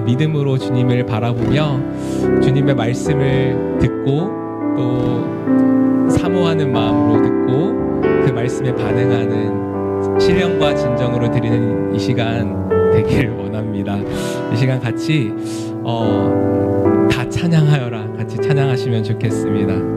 믿음으로 주님을 바라보며 주님의 말씀을 듣고 또 사모하는 마음으로 듣고 그 말씀에 반응하는 신령과 진정으로 드리는 이 시간 되길 원합니다. 이 시간 같이 다 찬양하여라 같이 찬양하시면 좋겠습니다.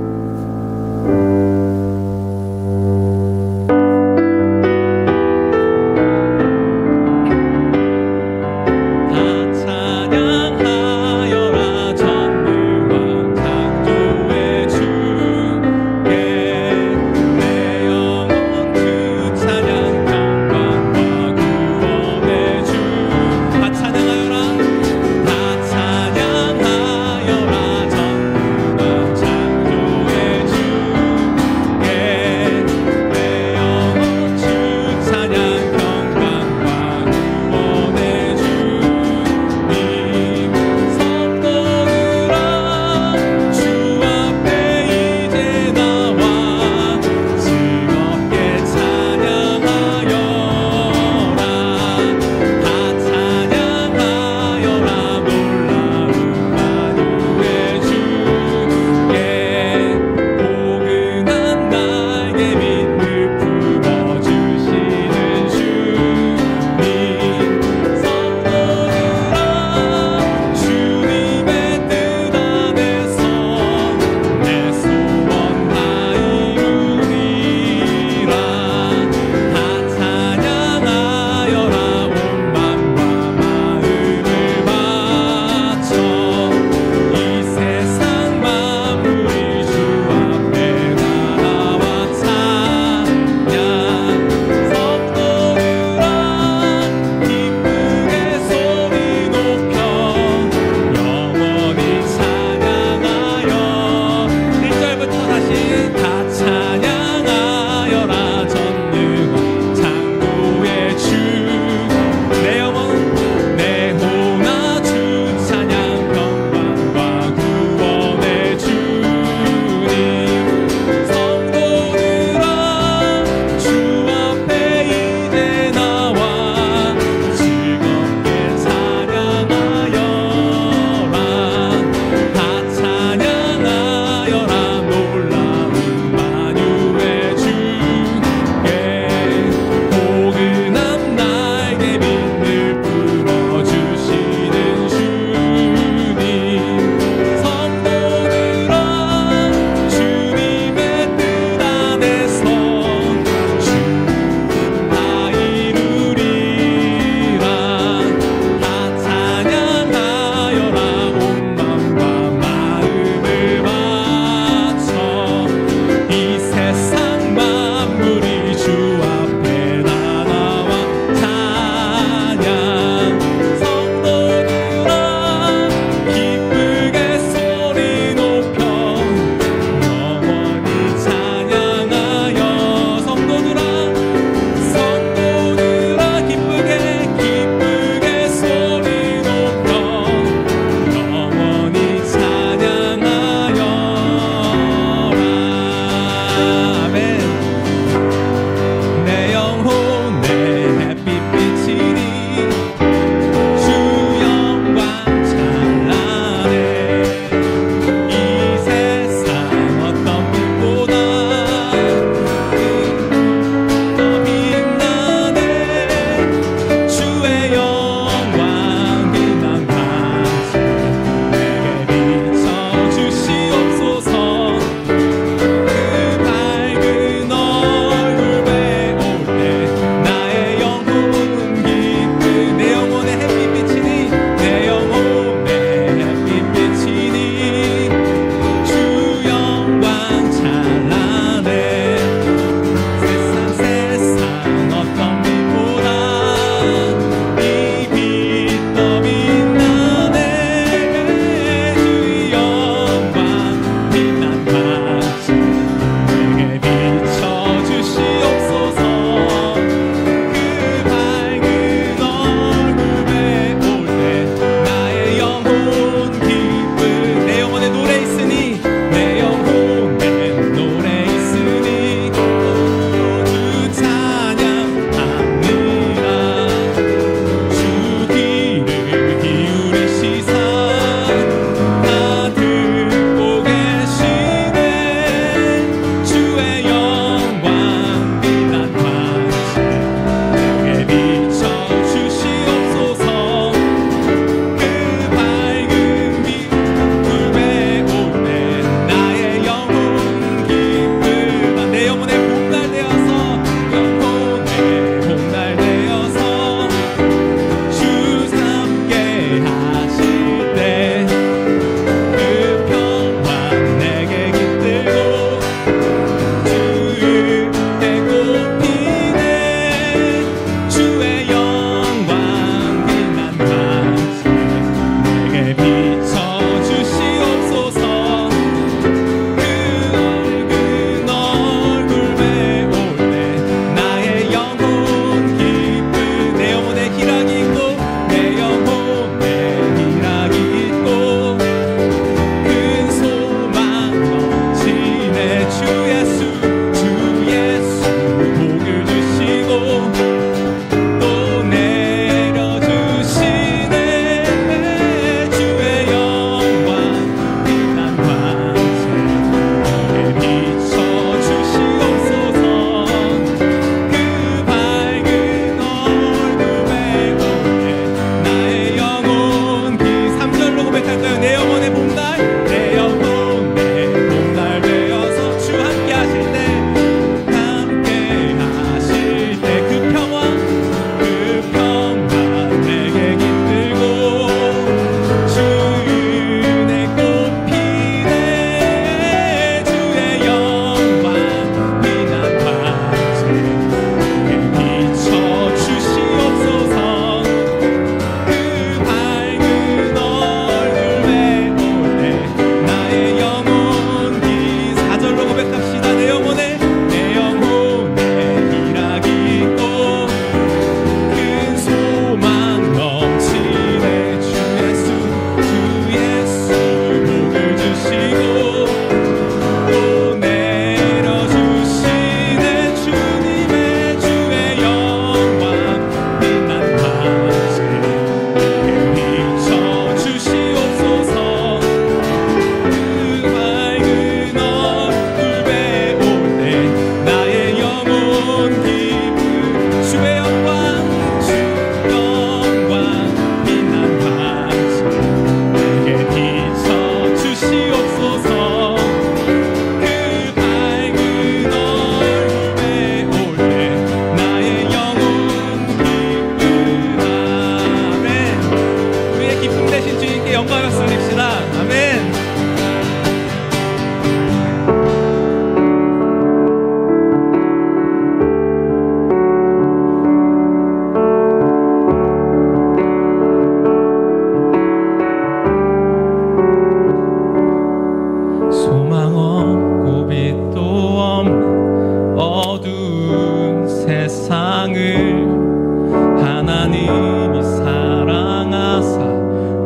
하나님이 사랑하사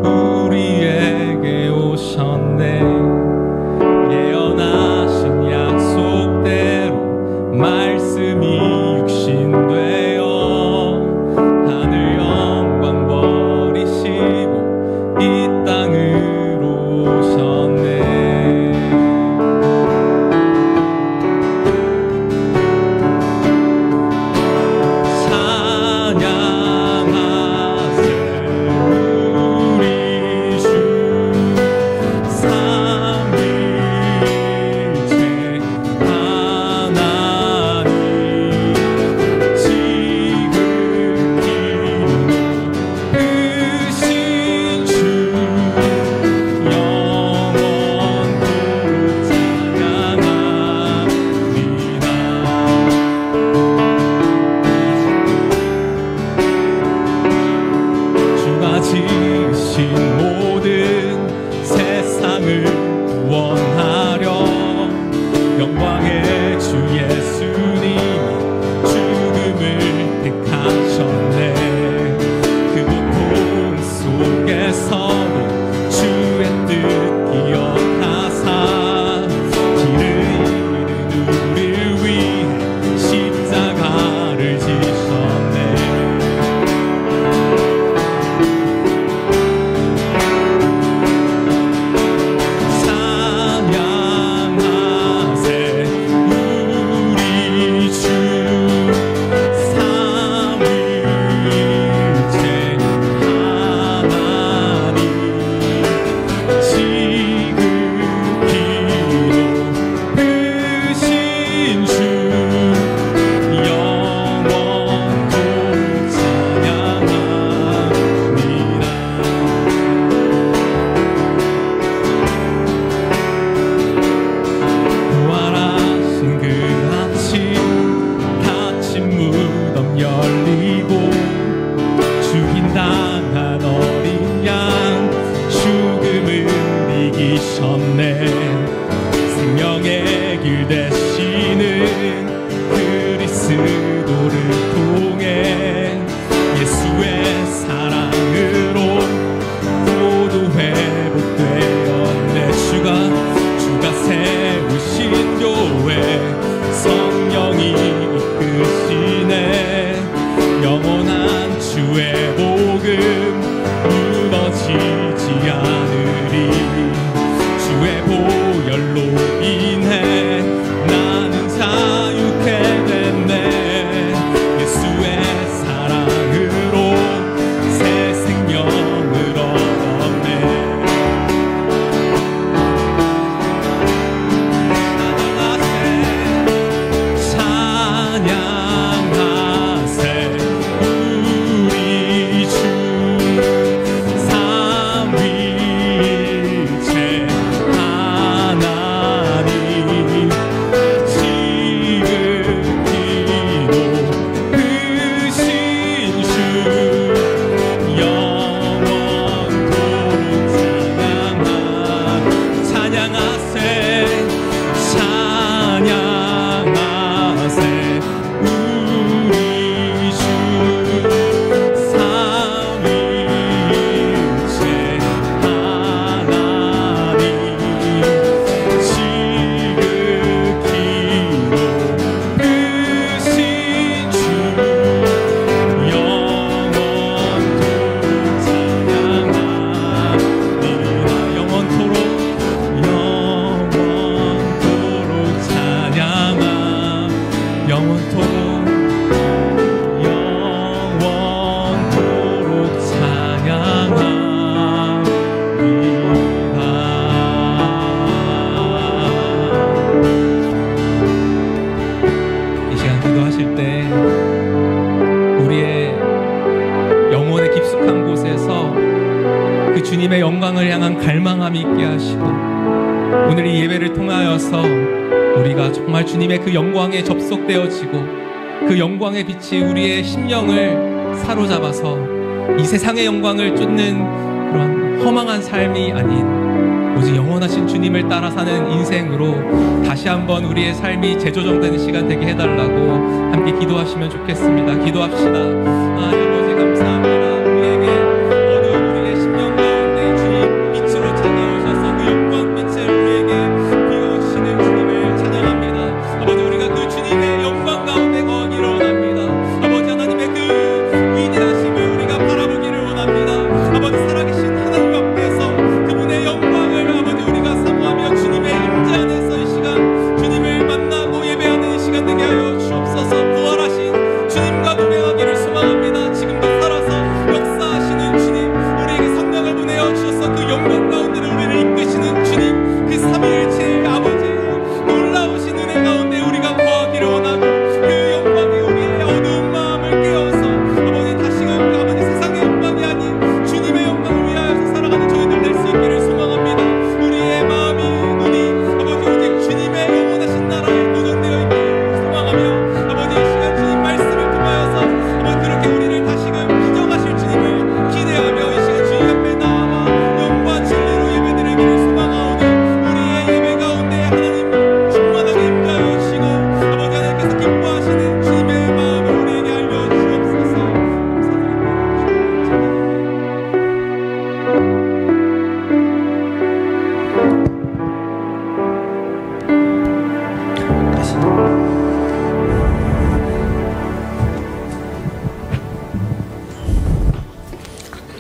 우리에게 오셨네. 예언하신 약속대로 말씀이 육신되어 하늘 영광 버리시고 이 땅으로 오셨네. 생명의 길 되시는 그리스도를 통해 예수의 사랑으로 모두 회복되었네. 주가 세우신 교회 성령이 이끄시네. 영원한 주의 복음 무너지지 않으리. 주의 보혈로 인해 나는 자유케 됐네. 예수의 사랑으로 새 생명을 얻었네. 찬양하세 우리 주 삼위일체 하나님 지극히도 크신 주 영원토록 찬양하세 우리 주 삼위일체 하나님 지극히도 크신 주 영원토록 찬양하 영원토록 이 시간 기도하실 때 우리의 영혼의 깊숙한 곳에서 그 주님의 영광을 향한 갈망함이 있게 하시고 오늘 이 예배를 통하여서 우리가 정말 주님의 그 영광에 접속되어지고 그 영광의 빛이 우리의 심령을 사로잡아서 이 세상의 영광을 쫓는 그런 허망한 삶이 아닌 오직 영원하신 주님을 따라 사는 인생으로 다시 한번 우리의 삶이 재조정되는 시간 되게 해달라고 함께 기도하시면 좋겠습니다. 기도합시다. 아버지 감사합니다.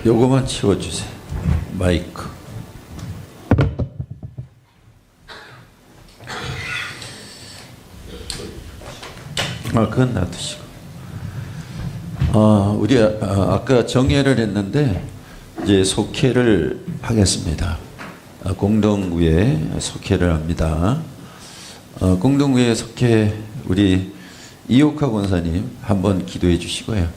요거만 치워주세요. 마이크. 그건 놔두시고. 우리 아까 정회를 했는데 이제 속회를 하겠습니다. 공동구에 속회를 합니다. 공동구에 속회 우리 이옥하 권사님 한번 기도해 주시고요.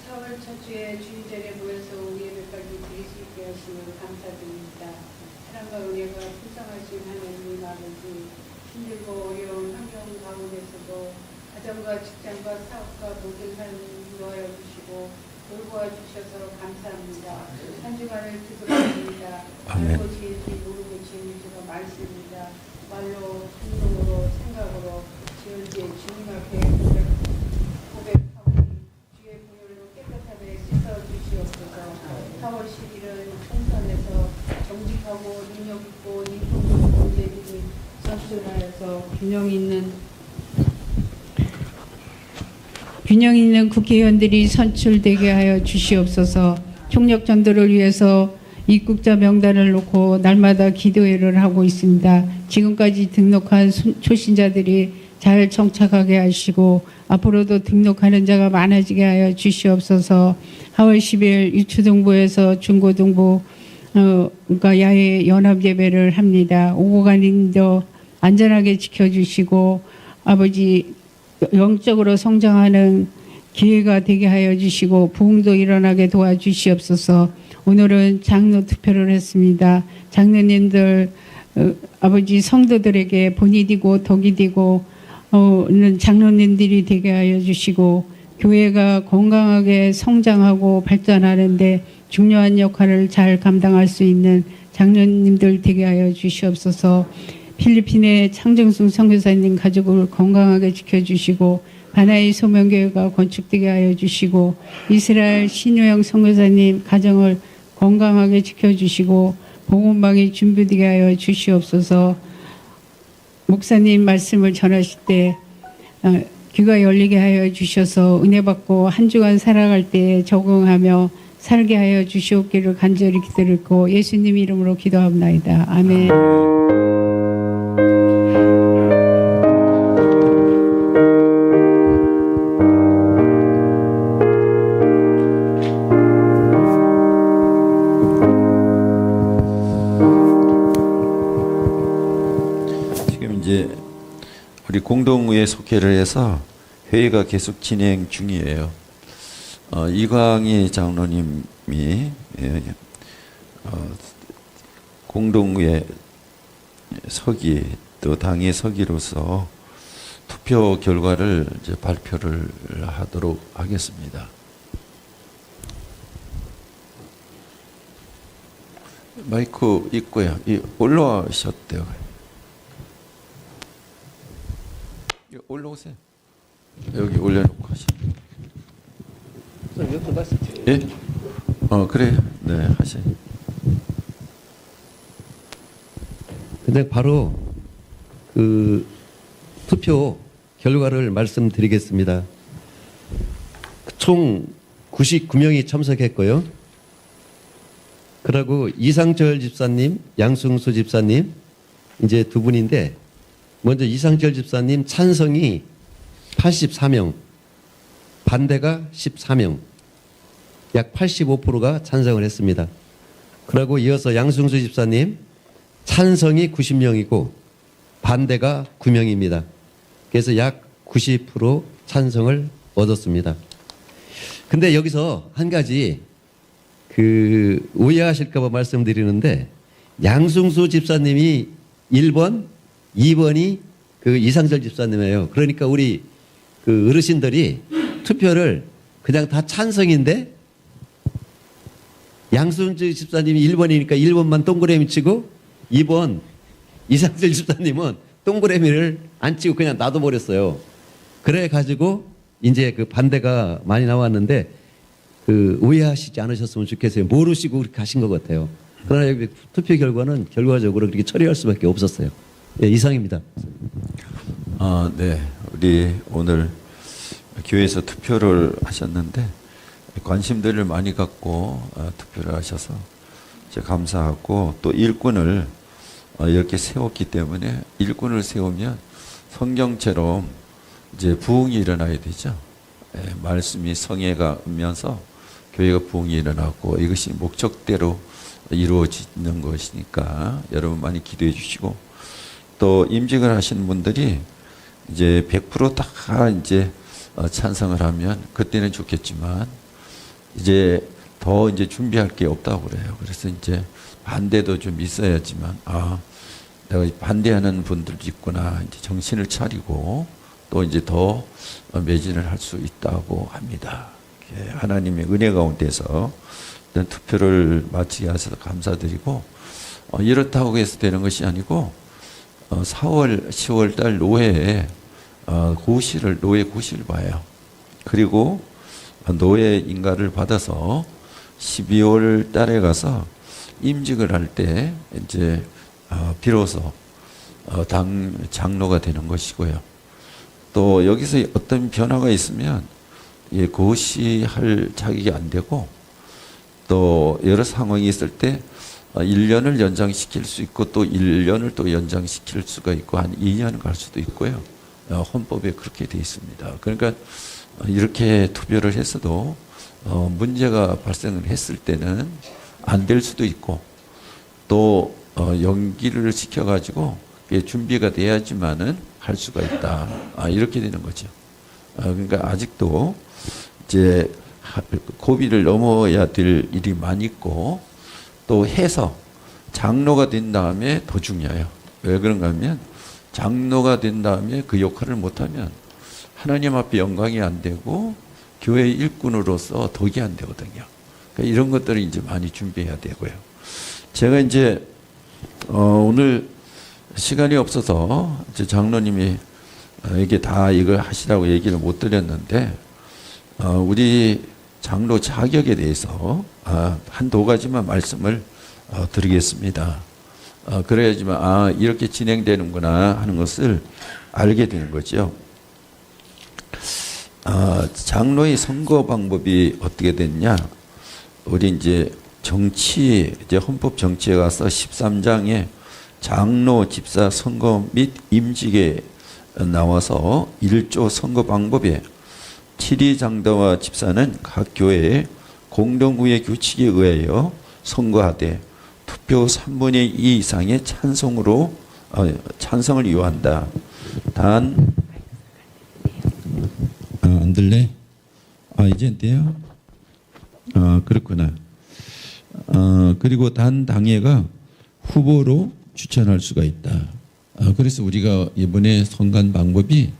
4월 첫 주에 주일절에 모여서 우리 예배까지 드릴 수 있게 하시면 감사드립니다. 사랑과 은혜가 풍성하신 하나님 아버지, 힘들고 어려운 환경 가운데서도 가정과 직장과 사업과 모든 삶을 인도하여 주시고 돌보아 주셔서 감사합니다. 한 주간을 기도드립니다. 알고 지은지 모르고 지은지가 말씀입니다. 말로, 행동으로, 생각으로 지은지 주님 앞에 고백하고 주의 보혈로 깨끗하게 씻어주시옵소서. 4월 10일은 총선에서 정직하고 능력있고 인품도 문제들이 선출하여서 균형 있는 국회의원들이 선출되게 하여 주시옵소서. 총력 전도를 위해서 입국자 명단을 놓고 날마다 기도회를 하고 있습니다. 지금까지 등록한 초신자들이 잘 정착하게 하시고 앞으로도 등록하는 자가 많아지게 하여 주시옵소서. 4월 10일 유초등부에서 중고등부 그러니까 야외 연합 예배를 합니다. 오고 가는 데 안전하게 지켜주시고 아버지 영적으로 성장하는 기회가 되게 하여 주시고 부흥도 일어나게 도와주시옵소서. 오늘은 장로 투표를 했습니다. 장로님들 아버지 성도들에게 본이 되고 덕이 되고 장로님들이 되게 하여 주시고 교회가 건강하게 성장하고 발전하는데 중요한 역할을 잘 감당할 수 있는 장로님들 되게 하여 주시옵소서. 필리핀의 창정순 선교사님 가족을 건강하게 지켜주시고 바나이 소명교회가 건축되게 하여 주시고 이스라엘 신효영 선교사님 가정을 건강하게 지켜주시고 복음방이 준비되게 하여 주시옵소서. 목사님 말씀을 전하실 때 귀가 열리게 하여 주셔서 은혜 받고 한 주간 살아갈 때 적응하며 살게 하여 주시옵기를 간절히 기도드리고 예수님 이름으로 기도합나이다. 아멘. 지금 이제 우리 공동의회 속회를 해서 회의가 계속 진행 중이에요. 이광희 장로님이 공동의회 서기 또 당의 서기로서 투표 결과를 이제 발표를 하도록 하겠습니다. 마이크 있고요. 올라오셨대요. 올라오세요. 여기 올려놓고 하시죠. 예? 그래요. 네, 하세요. 근데 바로 그 투표 결과를 말씀드리겠습니다. 총 99명이 참석했고요. 그리고 이상철 집사님, 양승수 집사님 이제 두 분인데 먼저 이상철 집사님 찬성이 84명, 반대가 14명, 약 85%가 찬성을 했습니다. 그리고 이어서 양승수 집사님 찬성이 90명이고 반대가 9명입니다. 그래서 약 90% 찬성을 얻었습니다. 근데 여기서 한 가지 오해하실까 봐 말씀드리는데 양승수 집사님이 1번, 2번이 이상철 집사님이에요. 그러니까 우리 어르신들이 투표를 그냥 다 찬성인데 양승수 집사님이 1번이니까 1번만 동그라미 치고 2번 이상철 집사님은 동그라미를 안 치고 그냥 놔둬버렸어요. 그래가지고 이제 반대가 많이 나왔는데 오해하시지 않으셨으면 좋겠어요. 모르시고 그렇게 하신 것 같아요. 그러나 여기 투표 결과는 결과적으로 그렇게 처리할 수밖에 없었어요. 네, 이상입니다. 네. 우리 오늘 교회에서 투표를 하셨는데 관심들을 많이 갖고 투표를 하셔서 제가 감사하고 또 일꾼을 이렇게 세웠기 때문에 일꾼을 세우면 성경처럼 이제 부흥이 일어나야 되죠. 말씀이 성회가 오면서 교회가 부흥이 일어나고 이것이 목적대로 이루어지는 것이니까 여러분 많이 기도해 주시고 또 임직을 하시는 분들이 이제 100% 이제 찬성을 하면 그때는 좋겠지만 이제 더 이제 준비할 게 없다고 그래요. 그래서 이제 반대도 좀 있어야지만 내가 반대하는 분들도 있구나 이제 정신을 차리고 또 이제 더 매진을 할 수 있다고 합니다. 하나님의 은혜 가운데서 일단 투표를 마치게 하셔서 감사드리고 이렇다고 해서 되는 것이 아니고 4월, 10월 달 노회에 노회 고시를 봐요. 그리고 노회 인가를 받아서 12월 달에 가서 임직을 할 때 이제 비로소 당 장로가 되는 것이고요. 또 여기서 어떤 변화가 있으면 고시할 자격이 안 되고 또 여러 상황이 있을 때 1년을 연장시킬 수 있고 또 1년을 또 연장시킬 수가 있고 한 2년 갈 수도 있고요. 헌법에 그렇게 되어 있습니다. 그러니까 이렇게 투표를 했어도 문제가 발생을 했을 때는 안 될 수도 있고 또 연기를 시켜가지고 준비가 돼야지만은 할 수가 있다. 이렇게 되는 거죠. 그러니까 아직도 이제 고비를 넘어야 될 일이 많이 있고 또 해서 장로가 된 다음에 더 중요해요. 왜 그런가 하면 장로가 된 다음에 그 역할을 못하면 하나님 앞에 영광이 안 되고 교회 일꾼으로서 덕이 안 되거든요. 그러니까 이런 것들을 이제 많이 준비해야 되고요. 제가 이제 오늘 시간이 없어서 이제 장로님이 이게 다 이걸 하시라고 얘기를 못 드렸는데 우리 장로 자격에 대해서 한 두 가지만 말씀을 드리겠습니다. 그래야지만 이렇게 진행되는구나 하는 것을 알게 되는 거죠. 장로의 선거 방법이 어떻게 됐냐? 우리 이제 헌법 정치에 가서 13장에 장로, 집사, 선거 및 임직에 나와서 1조 선거 방법에 치리장로와 집사는 각 교회의 공동구의 규칙에 의하여 선거하되 투표 3분의 2 이상의 찬성을 요한다. 단 안 들래? 이제 돼요? 그렇구나. 그리고 단 당회가 후보로 추천할 수가 있다. 그래서 우리가 이번에 선거한 방법이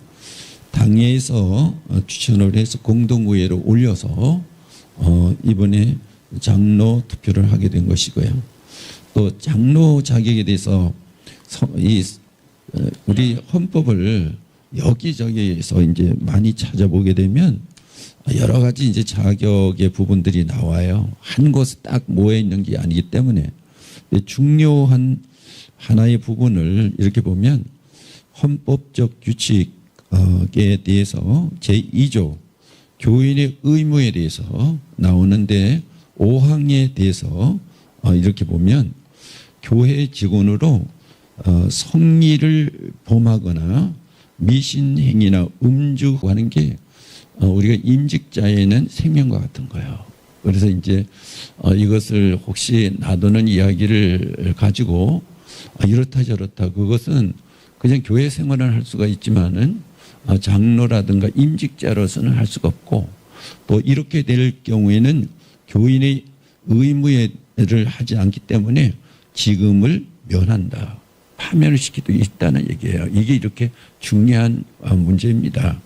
당회에서 추천을 해서 공동구회로 올려서 이번에 장로 투표를 하게 된 것이고요. 또 장로 자격에 대해서 우리 헌법을 여기저기에서 이제 많이 찾아보게 되면 여러 가지 이제 자격의 부분들이 나와요. 한 곳에 딱 모여 있는 게 아니기 때문에 중요한 하나의 부분을 이렇게 보면 헌법적 규칙에 대해서 제2조 교인의 의무에 대해서 나오는데 5항에 대해서 이렇게 보면 교회 직원으로 성리를 범하거나 미신행위나 음주하는 게 우리가 임직자에는 생명과 같은 거예요. 그래서 이제 이것을 혹시 놔두는 이야기를 가지고 이렇다 저렇다 그것은 그냥 교회 생활을 할 수가 있지만은 장로라든가 임직자로서는 할 수가 없고 또 이렇게 될 경우에는 교인의 의무를 하지 않기 때문에 지금을 면한다. 파면을 시키도 있다는 얘기예요. 이게 이렇게 중요한 문제입니다.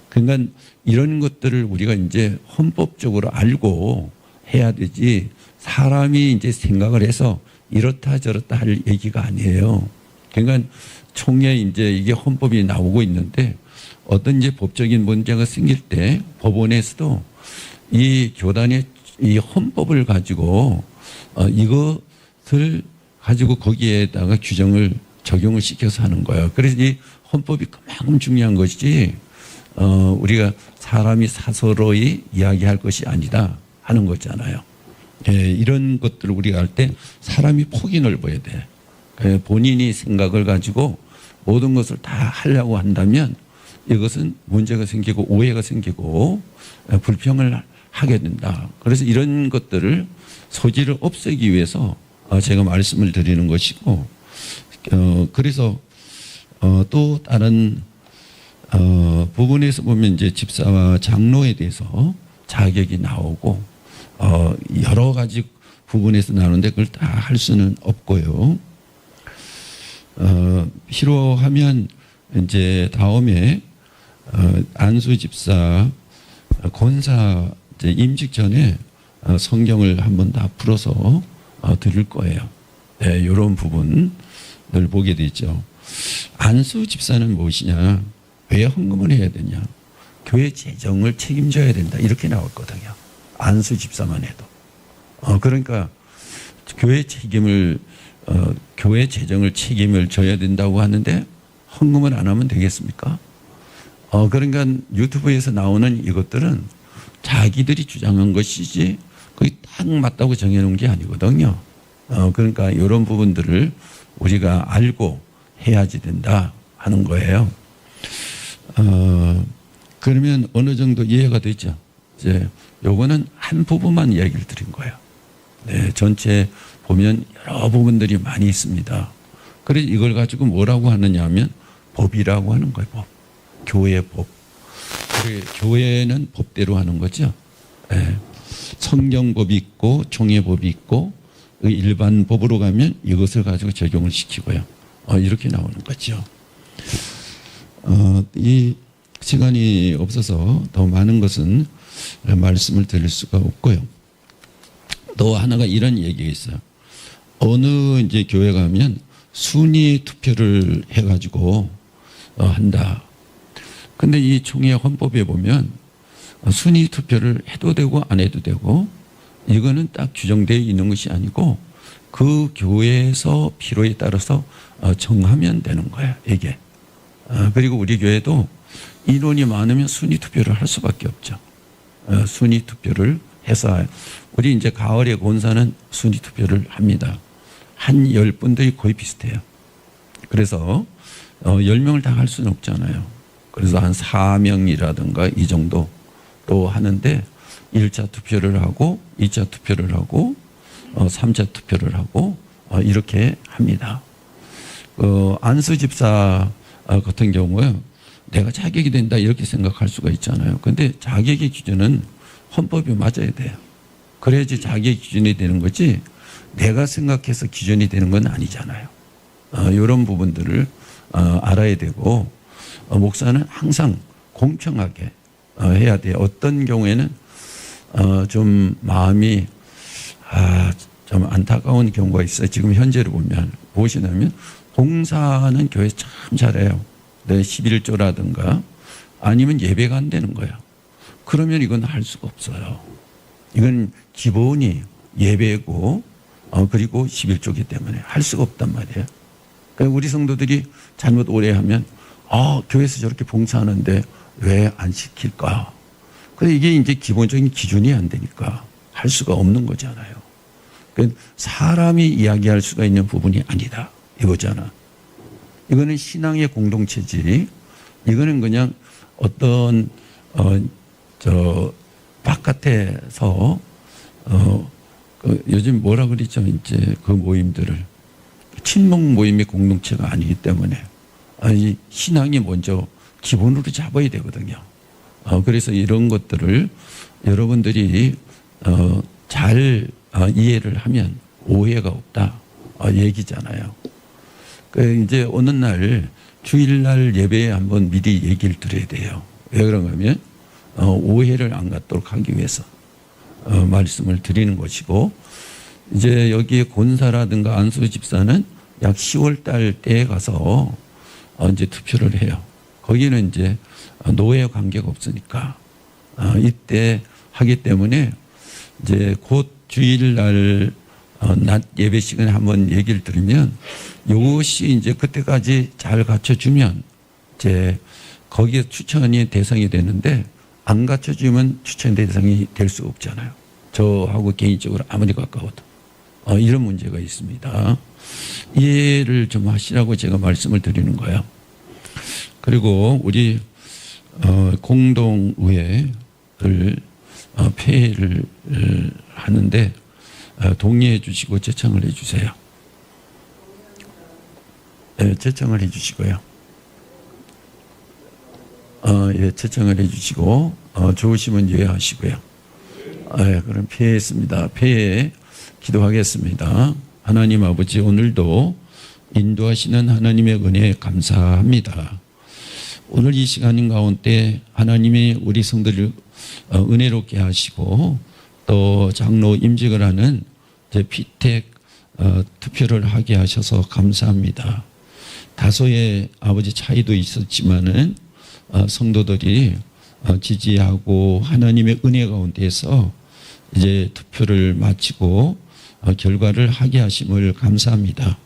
그러니까 이런 것들을 우리가 이제 헌법적으로 알고 해야 되지 사람이 이제 생각을 해서 이렇다 저렇다 할 얘기가 아니에요. 그러니까 총회 이제 이게 헌법이 나오고 있는데 어떤 이제 법적인 문제가 생길 때 법원에서도 이 교단의 이 헌법을 가지고 이것을 가지고 거기에다가 규정을 적용을 시켜서 하는 거예요. 그래서 이 헌법이 그만큼 중요한 것이지 우리가 사람이 사서로이 이야기할 것이 아니다 하는 거잖아요. 예, 이런 것들을 우리가 할 때 사람이 폭이 넓어야 돼. 예, 본인이 생각을 가지고 모든 것을 다 하려고 한다면 이것은 문제가 생기고 오해가 생기고 불평을 하게 된다. 그래서 이런 것들을 소지를 없애기 위해서 제가 말씀을 드리는 것이고, 그래서 또 다른 부분에서 보면 이제 집사와 장로에 대해서 자격이 나오고 여러 가지 부분에서 나오는데 그걸 다 할 수는 없고요. 필요하면 이제 다음에 안수 집사 권사 이제 임직 전에 성경을 한번 다 풀어서 드릴 거예요. 네, 이런 부분을 보게 되죠. 안수 집사는 무엇이냐? 왜 헌금을 해야 되냐? 교회 재정을 책임져야 된다. 이렇게 나왔거든요. 안수 집사만 해도. 그러니까 교회 책임을 교회 재정을 책임을 져야 된다고 하는데 헌금을 안 하면 되겠습니까? 그러니까 유튜브에서 나오는 이것들은 자기들이 주장한 것이지 거의 딱 맞다고 정해놓은 게 아니거든요. 그러니까 이런 부분들을 우리가 알고 해야지 된다 하는 거예요. 그러면 어느 정도 이해가 되죠? 이제 요거는 한 부분만 이야기를 드린 거예요. 네, 전체 보면 여러 부분들이 많이 있습니다. 그래서 이걸 가지고 뭐라고 하느냐 하면 법이라고 하는 거예요. 법. 교회 법. 교회는 법대로 하는 거죠. 네. 성경법이 있고 종회법이 있고 일반 법으로 가면 이것을 가지고 적용을 시키고요. 이렇게 나오는 거죠. 이 시간이 없어서 더 많은 것은 말씀을 드릴 수가 없고요. 또 하나가 이런 얘기가 있어요. 어느 이제 교회 가면 순위 투표를 해가지고 한다. 근데 이 총회 헌법에 보면 순위 투표를 해도 되고 안 해도 되고 이거는 딱 규정되어 있는 것이 아니고 그 교회에서 필요에 따라서 정하면 되는 거예요. 이게. 그리고 우리 교회도 인원이 많으면 순위 투표를 할 수밖에 없죠. 순위 투표를 해서 우리 이제 가을에 권사는 순위 투표를 합니다. 한 10분들이 거의 비슷해요. 그래서 10명을 다 할 수는 없잖아요. 그래서 한 4명이라든가 이 정도 또 하는데 1차 투표를 하고 2차 투표를 하고 3차 투표를 하고 이렇게 합니다. 안수 집사 같은 경우에 내가 자격이 된다 이렇게 생각할 수가 있잖아요. 근데 자격의 기준은 헌법이 맞아야 돼요. 그래야지 자격의 기준이 되는 거지 내가 생각해서 기준이 되는 건 아니잖아요. 이런 부분들을 알아야 되고 목사는 항상 공평하게 해야 돼요. 어떤 경우에는 좀 마음이 좀 안타까운 경우가 있어요. 지금 현재로 보면 무엇이냐면 봉사는 교회 참 잘해요. 11조라든가 아니면 예배가 안 되는 거예요. 그러면 이건 할 수가 없어요. 이건 기본이 예배고 그리고 11조기 때문에 할 수가 없단 말이에요. 그러니까 우리 성도들이 잘못 오래하면 교회에서 저렇게 봉사하는데 왜 안 시킬까? 근데 이게 이제 기본적인 기준이 안 되니까 할 수가 없는 거잖아요. 그러니까 사람이 이야기할 수가 있는 부분이 아니다. 이거잖아. 이거는 신앙의 공동체지. 이거는 그냥 어떤 바깥에서 요즘 뭐라 그러죠? 이제 그 모임들을 친목 모임의 공동체가 아니기 때문에 신앙이 먼저 기본으로 잡아야 되거든요. 그래서 이런 것들을 여러분들이 잘 이해를 하면 오해가 없다 얘기잖아요. 이제 어느 날 주일날 예배에 한번 미리 얘기를 드려야 돼요. 왜 그런가 하면 오해를 안 갖도록 하기 위해서 말씀을 드리는 것이고 이제 여기에 권사라든가 안수 집사는 약 10월 달 때에 가서 이제 투표를 해요. 거기는 이제 노예 관계가 없으니까 이때 하기 때문에 이제 곧 주일날 낮 예배 시간에 한번 얘기를 들으면 이것이 이제 그때까지 잘 갖춰주면 이제 거기에 추천이 대상이 되는데 안 갖춰주면 추천 대상이 될 수 없잖아요. 저하고 개인적으로 아무리 가까워도 이런 문제가 있습니다. 이해를 좀 하시라고 제가 말씀을 드리는 거예요. 그리고 우리 공동의회를 폐회를 하는데 동의해 주시고 제청을 해 주세요. 네, 제청을 해 주시고요. 예, 제청을 해 주시고 좋으시면 예하시고요. 그럼 폐회했습니다. 폐회 기도하겠습니다. 하나님 아버지, 오늘도 인도하시는 하나님의 은혜에 감사합니다. 오늘 이 시간 가운데 하나님이 우리 성도를 은혜롭게 하시고 또 장로 임직을 하는 피택 투표를 하게 하셔서 감사합니다. 다소의 아버지 차이도 있었지만은 성도들이 지지하고 하나님의 은혜 가운데서 이제 투표를 마치고 결과를 하게 하심을 감사합니다.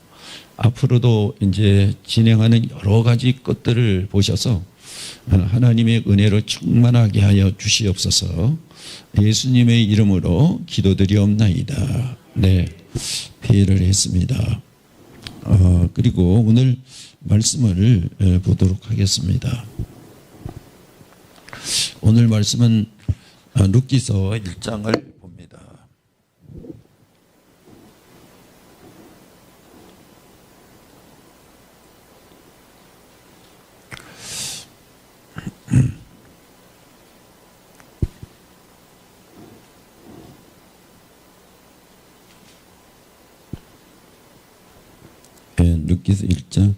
앞으로도 이제 진행하는 여러 가지 것들을 보셔서 하나님의 은혜로 충만하게 하여 주시옵소서. 예수님의 이름으로 기도드리옵나이다. 네, 폐회를 했습니다. 그리고 오늘 말씀을 보도록 하겠습니다. 오늘 말씀은 룻기서 1장을 봅니다. 룻기서 1장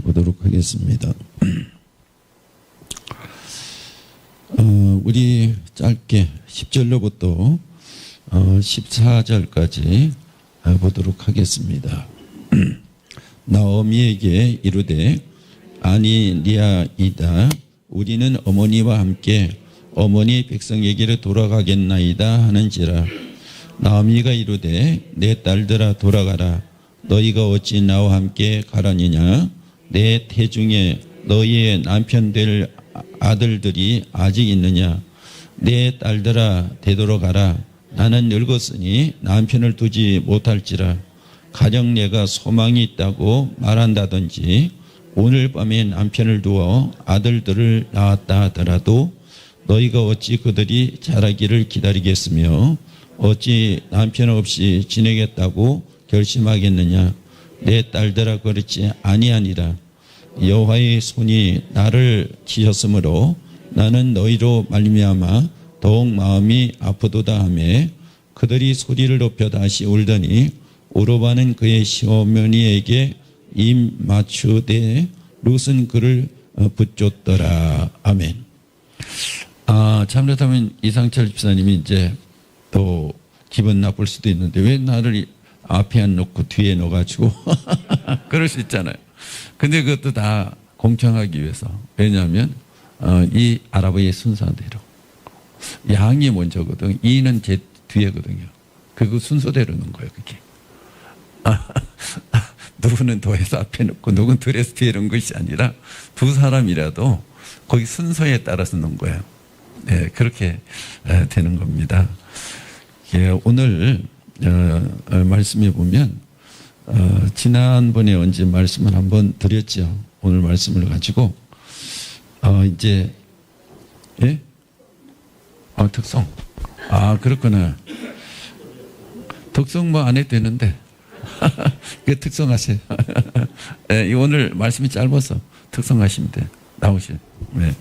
보도록 하겠습니다. 우리 짧게 10절로부터 14절까지 보도록 하겠습니다. 나오미에게 이르되 아니니아이다. 우리는 어머니와 함께 어머니 백성에게로 돌아가겠나이다 하는지라. 나오미가 이르되 내 딸들아 돌아가라. 너희가 어찌 나와 함께 가라니냐. 내 태중에 너희의 남편 될 아들들이 아직 있느냐. 내 딸들아 되돌아가라. 나는 늙었으니 남편을 두지 못할지라. 가령 내가 소망이 있다고 말한다든지 오늘 밤에 남편을 두어 아들들을 낳았다 하더라도 너희가 어찌 그들이 자라기를 기다리겠으며 어찌 남편 없이 지내겠다고 결심하겠느냐. 내 딸들아 그렇지 아니하니라. 여호와의 손이 나를 치셨으므로 나는 너희로 말미암아 더욱 마음이 아프도다 하며 그들이 소리를 높여 다시 울더니 오르바는 그의 시어머니에게 입 맞추되 룻은 그를 붙줬더라. 아멘. 잘못하면 이상철 집사님이 이제 또 기분 나쁠 수도 있는데 왜 나를 앞에 안 놓고 뒤에 넣어가지고 그럴 수 있잖아요. 근데 그것도 다 공평하기 위해서. 왜냐하면 이 아랍의 순서대로 양이 먼저거든. 이는 제 뒤에거든요. 그 순서대로 넣은 거예요. 그게. 누구는 더해서 앞에 넣고 누구는 덜해서 뒤에 넣은 것이 아니라 두 사람이라도 거기 순서에 따라서 넣은 거예요. 네, 그렇게 되는 겁니다. 예, 오늘 말씀해 보면 지난번에 언제 말씀을 한번 드렸죠. 오늘 말씀을 가지고 이제 예? 특성. 그렇구나. 특성 뭐 안 해도 되는데 그 특성하세요. 예, 오늘 말씀이 짧아서 특성하시면 돼요. 나오세요. 네.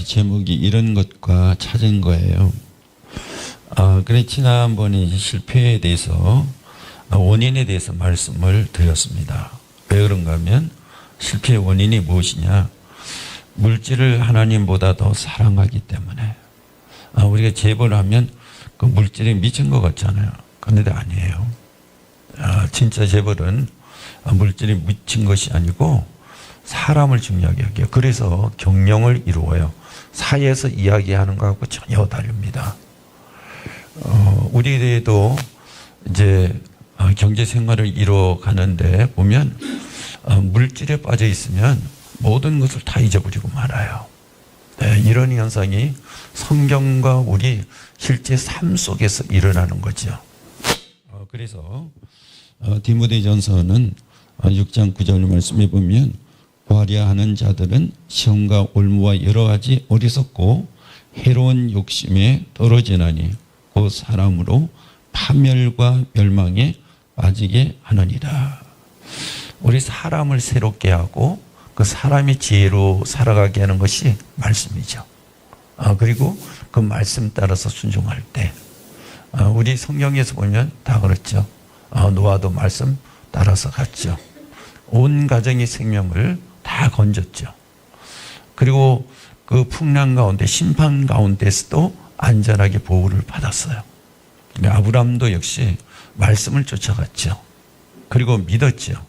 제목이 이런 것과 찾은 거예요. 그래 지난번에 실패에 대해서 원인에 대해서 말씀을 드렸습니다. 왜 그런가 하면 실패의 원인이 무엇이냐? 물질을 하나님보다 더 사랑하기 때문에. 우리가 재벌을 하면 그 물질에 미친 것 같잖아요. 그런데 아니에요. 진짜 재벌은 물질에 미친 것이 아니고 사람을 중요하게 여겨요. 그래서 경영을 이루어요. 사회에서 이야기하는 것하고 전혀 다릅니다. 우리도 이제 경제 생활을 이뤄가는데 보면 물질에 빠져 있으면 모든 것을 다 잊어버리고 말아요. 네, 이런 현상이 성경과 우리 실제 삶 속에서 일어나는 거죠. 그래서 디모데전서는 6장 9절 말씀해 보면 과리하는 자들은 시험과 올무와 여러 가지 어리석고 해로운 욕심에 떨어지나니 그 사람으로 파멸과 멸망에 빠지게 하느니라. 우리 사람을 새롭게 하고 그 사람이 지혜로 살아가게 하는 것이 말씀이죠. 그리고 그 말씀 따라서 순종할 때 우리 성경에서 보면 다 그렇죠. 노아도 말씀 따라서 갔죠. 온 가정의 생명을 다 건졌죠. 그리고 그 풍랑 가운데 심판 가운데서도 안전하게 보호를 받았어요. 아브라함도 역시 말씀을 쫓아갔죠. 그리고 믿었죠.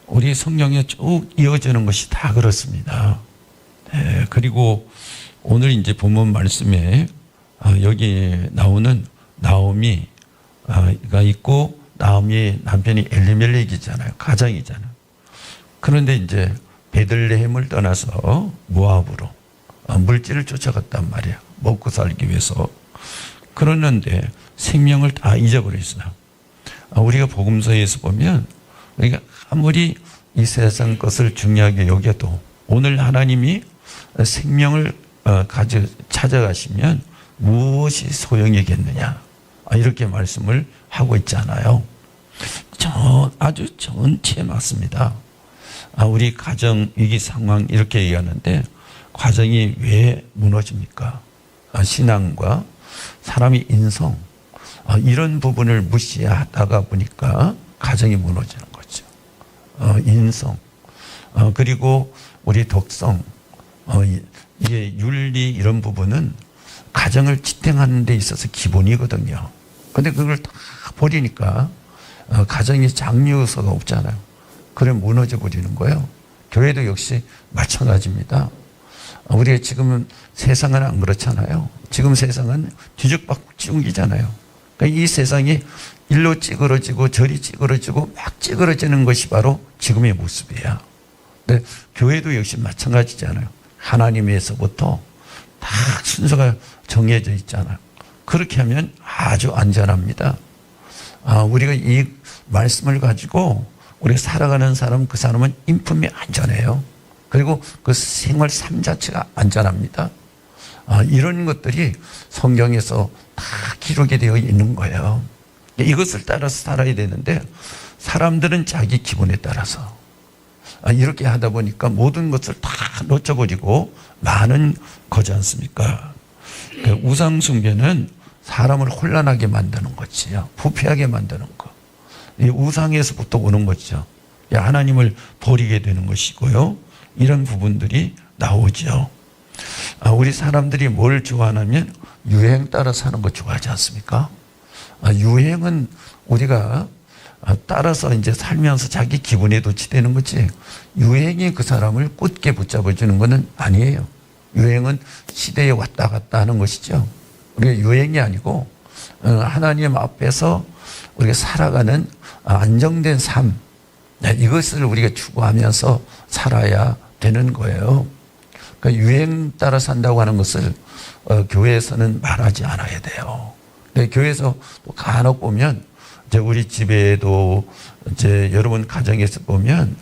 우리 성경에 쭉 이어지는 것이 다 그렇습니다. 네, 그리고 오늘 이제 본문 말씀에 여기 나오는 나오미가 있고 나오미의 남편이 엘리멜렉이잖아요. 가장이잖아요. 그런데 이제 베들레헴을 떠나서 모압으로 물질을 쫓아갔단 말이에요. 먹고 살기 위해서. 그러는데 생명을 다 잊어버렸어요. 우리가 복음서에서 보면 우리가 아무리 이 세상 것을 중요하게 여겨도 오늘 하나님이 생명을 찾아가시면 무엇이 소용이겠느냐 이렇게 말씀을 하고 있잖아요. 아주 전체 맞습니다. 우리 가정 위기 상황 이렇게 얘기하는데 가정이 왜 무너집니까? 신앙과 사람의 인성 이런 부분을 무시하다가 보니까 가정이 무너지는 거죠. 인성 그리고 우리 독성 이게 윤리 이런 부분은 가정을 지탱하는 데 있어서 기본이거든요. 근데 그걸 다 버리니까 가정이 장려서가 없잖아요. 그래 무너져 버리는 거예요. 교회도 역시 마찬가지입니다. 우리가 지금은 세상은 안 그렇잖아요. 지금 세상은 뒤죽박죽이잖아요. 그러니까 이 세상이 일로 찌그러지고 저리 찌그러지고 막 찌그러지는 것이 바로 지금의 모습이야. 근데 교회도 역시 마찬가지잖아요. 하나님에서부터 다 순서가 정해져 있잖아요. 그렇게 하면 아주 안전합니다. 우리가 이 말씀을 가지고 우리가 살아가는 사람, 그 사람은 인품이 안전해요. 그리고 그 생활 삶 자체가 안전합니다. 이런 것들이 성경에서 다 기록이 되어 있는 거예요. 이것을 따라서 살아야 되는데 사람들은 자기 기분에 따라서 이렇게 하다 보니까 모든 것을 다 놓쳐버리고 많은 거지 않습니까? 우상 숭배는 사람을 혼란하게 만드는 거지요. 부패하게 만드는 거. 이 우상에서부터 오는 거죠. 하나님을 버리게 되는 것이고요. 이런 부분들이 나오죠. 우리 사람들이 뭘 좋아하냐면 유행 따라 사는 거 좋아하지 않습니까? 유행은 우리가 따라서 이제 살면서 자기 기분에 도취되는 거지 유행이 그 사람을 굳게 붙잡아주는 것은 아니에요. 유행은 시대에 왔다 갔다 하는 것이죠. 우리가 유행이 아니고 하나님 앞에서 우리가 살아가는 안정된 삶 이것을 우리가 추구하면서 살아야 되는 거예요. 그러니까 유행 따라 산다고 하는 것을 교회에서는 말하지 않아야 돼요. 근데 교회에서 간혹 보면 이제 우리 집에도 이제 여러분 가정에서 보면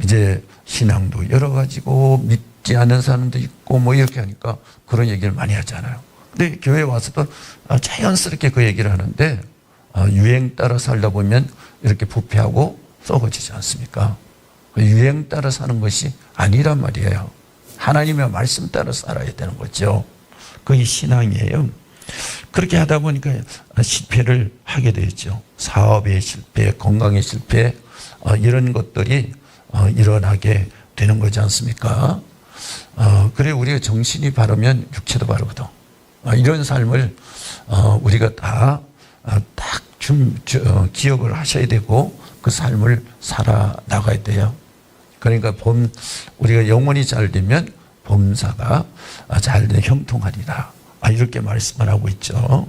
이제 신앙도 여러 가지고 믿지 않는 사람도 있고 뭐 이렇게 하니까 그런 얘기를 많이 하잖아요. 근데 교회 와서도 자연스럽게 그 얘기를 하는데 유행 따라 살다 보면 이렇게 부패하고 썩어지지 않습니까? 유행 따라 사는 것이 아니란 말이에요. 하나님의 말씀 따라 살아야 되는 거죠. 그게 신앙이에요. 그렇게 하다 보니까 실패를 하게 되죠. 사업의 실패, 건강의 실패, 이런 것들이 일어나게 되는 거지 않습니까? 그래 우리가 정신이 바르면 육체도 바르거든. 이런 삶을 우리가 다 딱 기억을 하셔야 되고 그 삶을 살아 나가야 돼요. 그러니까 우리가 영혼이 잘 되면 범사가 잘 되는 형통하리라. 이렇게 말씀을 하고 있죠.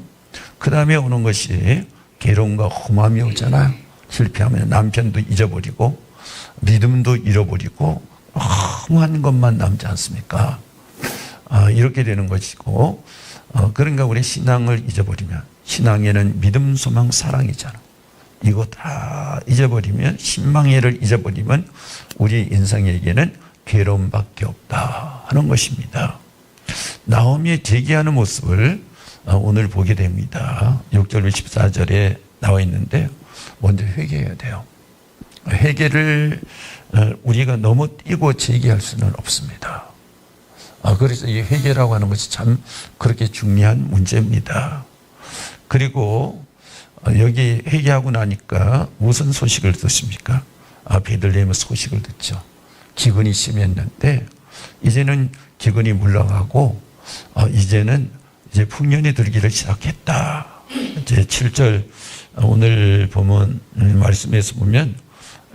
그 다음에 오는 것이 괴로움과 험함이 오잖아요. 실패하면 남편도 잊어버리고 믿음도 잃어버리고 허무한 것만 남지 않습니까? 이렇게 되는 것이고, 그러니까 우리 신앙을 잊어버리면, 신앙에는 믿음, 소망, 사랑이잖아. 이거 다 잊어버리면, 신망회를 잊어버리면 우리 인생에게는 괴로움밖에 없다 하는 것입니다. 나오미의 대기하는 모습을 오늘 보게 됩니다. 6절 14절에 나와 있는데 먼저 회개해야 돼요. 회개를 우리가 너무 띄고 제기할 수는 없습니다. 그래서 이 회개라고 하는 것이 참 그렇게 중요한 문제입니다. 그리고 여기 회개하고 나니까 무슨 소식을 듣습니까? 베들레헴의 소식을 듣죠. 기근이 심했는데 이제는 기근이 물러가고 이제는 이제 풍년이 들기를 시작했다. 이제 7절 오늘 보면 말씀에서 보면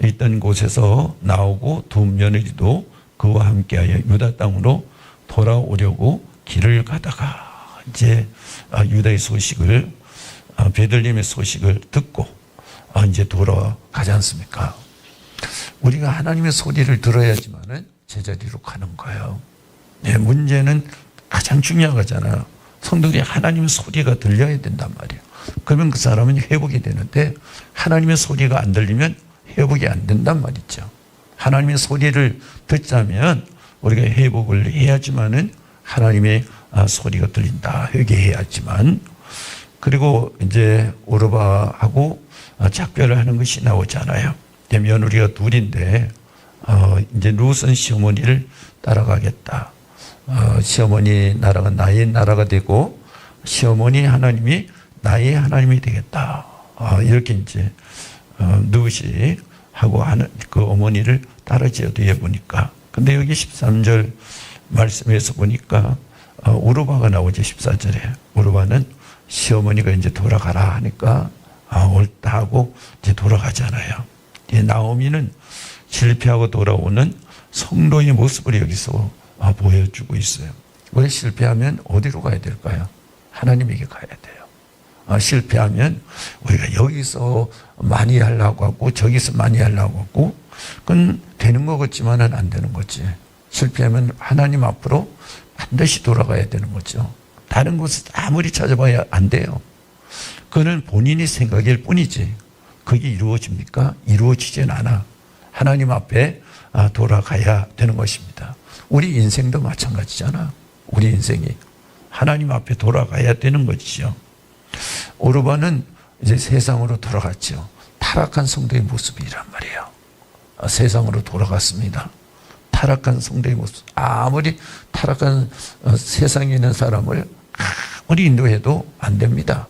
있던 곳에서 나오고 두 며느리도 그와 함께하여 유다 땅으로 돌아오려고 길을 가다가 이제 유다의 소식을 베들레헴의 소식을 듣고 이제 돌아가지 않습니까? 우리가 하나님의 소리를 들어야지만은 제자리로 가는 거예요. 네, 문제는 가장 중요한 거잖아요. 성도들이 하나님의 소리가 들려야 된단 말이에요. 그러면 그 사람은 회복이 되는데 하나님의 소리가 안 들리면 회복이 안 된단 말이죠. 하나님의 소리를 듣자면 우리가 회복을 해야지만은 하나님의 소리가 들린다. 회개해야지만. 그리고 이제 오르바하고 작별을 하는 것이 나오잖아요. 며느리가 둘인데 이제 룻은 시어머니를 따라가겠다. 시어머니 나라가 나의 나라가 되고 시어머니 하나님이 나의 하나님이 되겠다. 이렇게 이제 룻이 하고 하는 그 어머니를 따라지어 뒤에 보니까. 근데 여기 13절 말씀에서 보니까 오르바가 나오죠. 14절에 오르바는 시어머니가 이제 돌아가라 하니까 옳다 하고 이제 돌아가잖아요. 나오미는 실패하고 돌아오는 성도의 모습을 여기서 보여주고 있어요. 왜 실패하면 어디로 가야 될까요? 하나님에게 가야 돼요. 실패하면 우리가 여기서 많이 하려고 하고 저기서 많이 하려고 하고 그건 되는 것 같지만은 안 되는 거지. 실패하면 하나님 앞으로 반드시 돌아가야 되는 거죠. 다른 곳을 아무리 찾아봐야 안 돼요. 그거는 본인이 생각일 뿐이지. 그게 이루어집니까? 이루어지진 않아. 하나님 앞에 돌아가야 되는 것입니다. 우리 인생도 마찬가지잖아. 우리 인생이 하나님 앞에 돌아가야 되는 것이죠. 오르바는 이제 세상으로 돌아갔죠. 타락한 성도의 모습이란 말이에요. 세상으로 돌아갔습니다. 타락한 성도의 모습. 아무리 타락한 세상에 있는 사람을 아무리 인도해도 안 됩니다.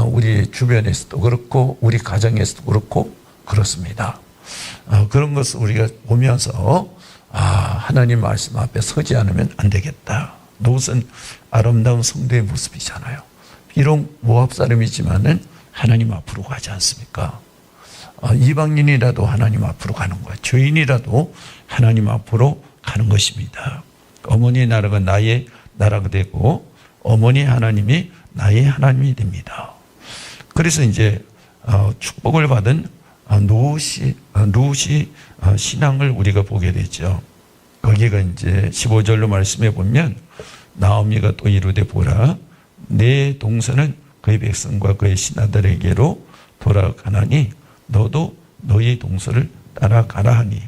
우리 주변에서도 그렇고 우리 가정에서도 그렇고 그렇습니다. 그런 것을 우리가 보면서 하나님 말씀 앞에 서지 않으면 안 되겠다. 롯은 아름다운 성도의 모습이잖아요. 비록 모압 사람이지만은 하나님 앞으로 가지 않습니까? 이방인이라도 하나님 앞으로 가는 거예요. 죄인이라도 하나님 앞으로 가는 것입니다. 어머니 나라가 나의 나라가 되고 어머니 하나님이 나의 하나님이 됩니다. 그래서 이제 축복을 받은 룻이 신앙을 우리가 보게 되죠. 거기가 이제 15절로 말씀해 보면 나오미가 또 이르되 보라 내 동서는 그의 백성과 그의 신하들에게로 돌아가나니 너도 너의 동서를 따라가라 하니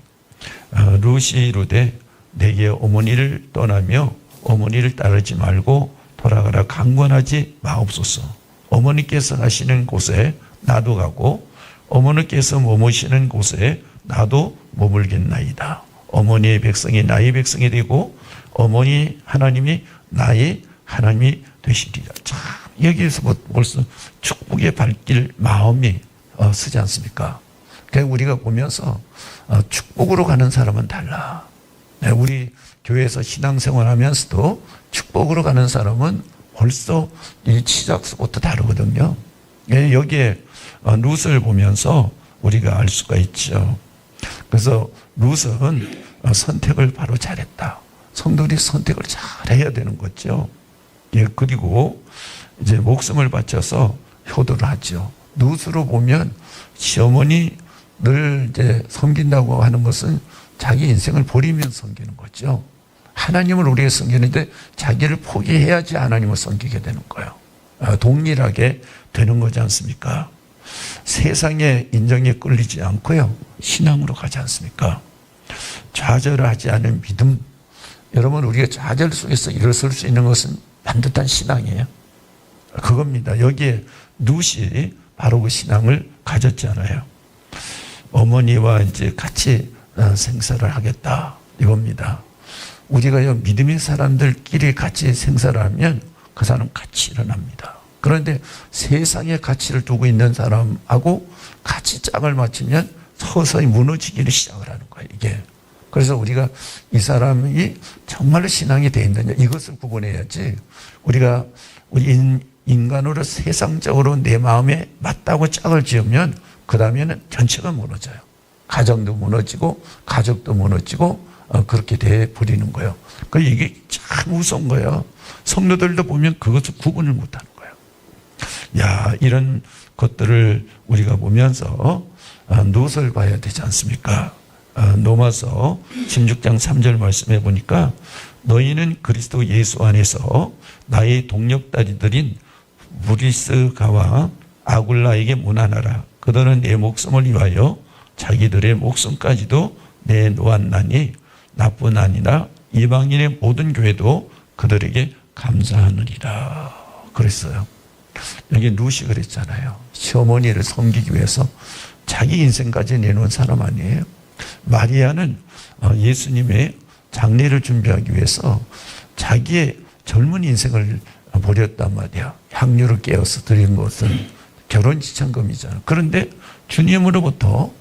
룻이 이르되 내게 어머니를 떠나며 어머니를 따르지 말고 돌아가라 강권하지 마옵소서. 어머니께서 가시는 곳에 나도 가고 어머니께서 머무시는 곳에 나도 머물겠나이다. 어머니의 백성이 나의 백성이 되고 어머니 하나님이 나의 하나님이 되시리라. 참 여기에서 벌써 축복의 발길 마음이 쓰지 않습니까? 그러니까 우리가 보면서 축복으로 가는 사람은 달라. 네, 우리 교회에서 신앙생활하면서도 축복으로 가는 사람은 벌써 이 시작부터 다르거든요. 예, 여기에 룻을 보면서 우리가 알 수가 있죠. 그래서 룻은 선택을 바로 잘했다. 성도들이 선택을 잘해야 되는 거죠. 예, 그리고 이제 목숨을 바쳐서 효도를 하죠. 룻으로 보면 시어머니 늘 이제 섬긴다고 하는 것은 자기 인생을 버리면 섬기는 거죠. 하나님을 우리가 섬기는데 자기를 포기해야지 하나님을 섬기게 되는 거예요. 동일하게 되는 거지 않습니까? 세상의 인정에 끌리지 않고요. 신앙으로 가지 않습니까? 좌절하지 않은 믿음. 여러분, 우리가 좌절 속에서 일어설 수 있는 것은 반듯한 신앙이에요. 그겁니다. 여기에 룻이 바로 그 신앙을 가졌잖아요. 어머니와 이제 같이 생사를 하겠다. 이겁니다. 우리가요, 믿음의 사람들끼리 같이 생사를 하면 그 사람 같이 일어납니다. 그런데 세상의 가치를 두고 있는 사람하고 같이 짝을 맞추면 서서히 무너지기를 시작을 하는 거예요, 이게. 그래서 우리가 이 사람이 정말로 신앙이 돼 있느냐, 이것을 구분해야지. 우리가 우리 인간으로 세상적으로 내 마음에 맞다고 짝을 지으면 그 다음에는 전체가 무너져요. 가정도 무너지고 가족도 무너지고 그렇게 돼 버리는 거예요. 그러니까 이게 참 무서운 거예요. 성도들도 보면 그것을 구분을 못하는 거예요. 야, 이런 것들을 우리가 보면서 룻을 봐야 되지 않습니까? 로마서 16장 3절 말씀해 보니까 너희는 그리스도 예수 안에서 나의 동력다리들인 무리스가와 아굴라에게 문안하라. 그들은 내 목숨을 위하여 자기들의 목숨까지도 내놓았나니 나뿐 아니라 이방인의 모든 교회도 그들에게 감사하느니라. 그랬어요. 여기 룻이 그랬잖아요. 시어머니를 섬기기 위해서 자기 인생까지 내놓은 사람 아니에요. 마리아는 예수님의 장례를 준비하기 위해서 자기의 젊은 인생을 버렸단 말이야. 향유를 깨어서 드린 것은 결혼지참금이잖아. 그런데 주님으로부터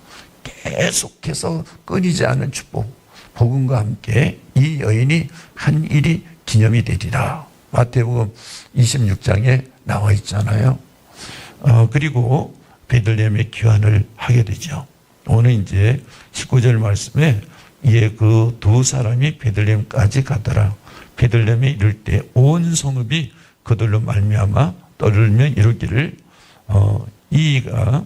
계속해서 끊이지 않은 축복, 복음과 함께 이 여인이 한 일이 기념이 되리라. 마태복음 26장에 나와 있잖아요. 그리고 베들레헴에 귀환을 하게 되죠. 오늘 이제 19절 말씀에 이에 그 두 사람이 베들레헴까지 가더라. 베들레헴에 이를 때 온 성읍이 그들로 말미암아 떠들며 이르기를 이가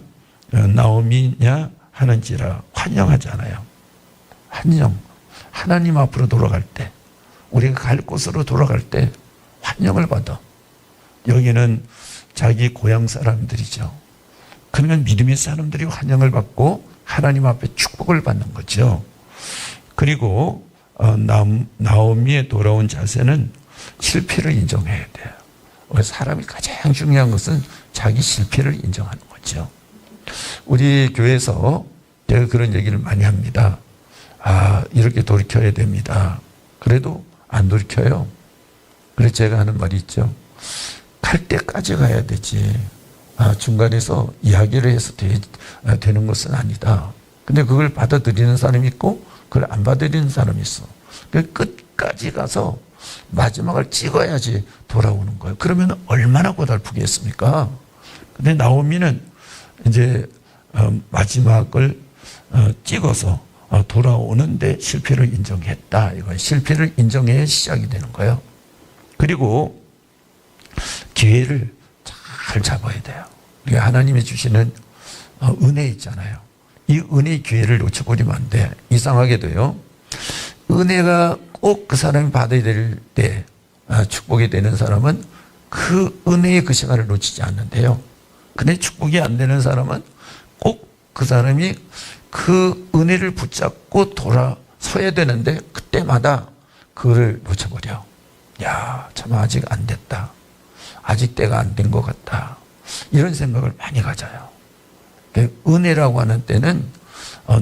나오미냐 하는지라. 환영하잖아요. 환영. 하나님 앞으로 돌아갈 때, 우리가 갈 곳으로 돌아갈 때 환영을 받아. 여기는 자기 고향 사람들이죠. 그러면 믿음의 사람들이 환영을 받고 하나님 앞에 축복을 받는 거죠. 그리고 나오미에 돌아온 자세는 실패를 인정해야 돼요. 사람이 가장 중요한 것은 자기 실패를 인정하는 거죠. 우리 교회에서 제가 그런 얘기를 많이 합니다. 이렇게 돌이켜야 됩니다. 그래도 안 돌이켜요. 그래서 제가 하는 말이 있죠. 갈 때까지 가야 되지. 중간에서 이야기를 해서 되는 것은 아니다. 근데 그걸 받아들이는 사람이 있고 그걸 안 받아들이는 사람이 있어. 끝까지 가서 마지막을 찍어야지 돌아오는 거예요. 그러면 얼마나 고달프겠습니까? 근데 나오미는 이제 마지막을 찍어서 돌아오는데 실패를 인정했다. 이거 실패를 인정해야 시작이 되는 거예요. 그리고 기회를 잘 잡아야 돼요. 우리가 하나님이 주시는 은혜 있잖아요. 이 은혜의 기회를 놓쳐버리면 안 돼. 이상하게도요. 은혜가 꼭 그 사람이 받아야 될 때 축복이 되는 사람은 그 은혜의 그 시간을 놓치지 않는데요. 근데 축복이 안 되는 사람은 꼭 그 사람이 그 은혜를 붙잡고 돌아서야 되는데 그때마다 그를 놓쳐버려. 야, 참 아직 안 됐다. 아직 때가 안 된 것 같다. 이런 생각을 많이 가져요. 은혜라고 하는 때는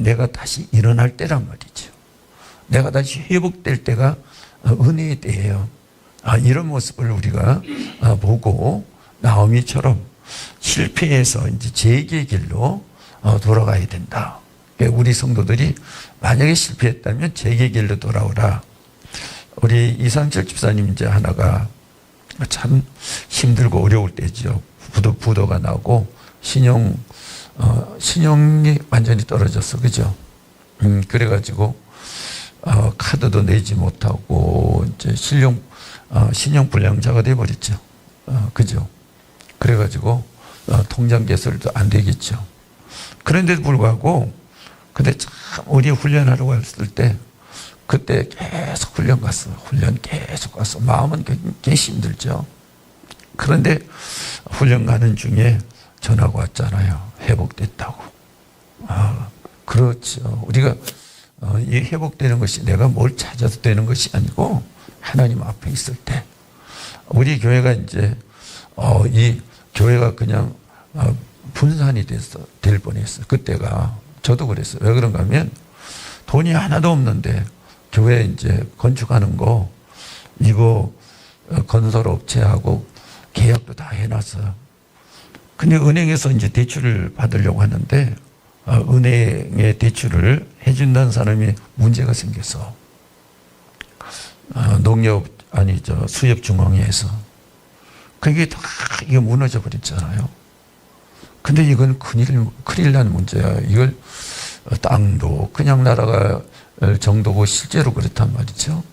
내가 다시 일어날 때란 말이죠. 내가 다시 회복될 때가 은혜의 때예요. 이런 모습을 우리가 보고 나오미처럼 실패해서 이제 재기의 길로 돌아가야 된다. 그러니까 우리 성도들이 만약에 실패했다면 재기의 길로 돌아오라. 우리 이상철 집사님 이제 하나가 참 힘들고 어려울 때죠. 부도가 나고 신용이 완전히 떨어졌어, 그죠? 그래가지고 카드도 내지 못하고 이제 신용 불량자가 돼버렸죠. 그죠? 그래가지고 통장 개설도 안 되겠죠. 그런데도 불구하고 근데 참 우리 훈련하러 갔을 때 그때 계속 훈련 갔어. 훈련 계속 갔어. 마음은 굉장히 힘들죠. 그런데 훈련 가는 중에 전화가 왔잖아요. 회복됐다고. 그렇죠. 우리가 이 회복되는 것이 내가 뭘 찾아도 되는 것이 아니고 하나님 앞에 있을 때 우리 교회가 이제 이 교회가 그냥 분산이 될 뻔했어요. 그때가 저도 그랬어요. 왜 그런가 하면 돈이 하나도 없는데 교회 이제 건축하는 거 이거 건설업체하고 계약도 다 해놨어요. 근데 은행에서 이제 대출을 받으려고 하는데 은행에 대출을 해준다는 사람이 문제가 생겨서 수협중앙회에서 그게 다 이게 무너져 버렸잖아요. 근데 이건 큰일 난 문제야. 이걸 땅도 그냥 날아갈 정도고 실제로 그렇단 말이죠.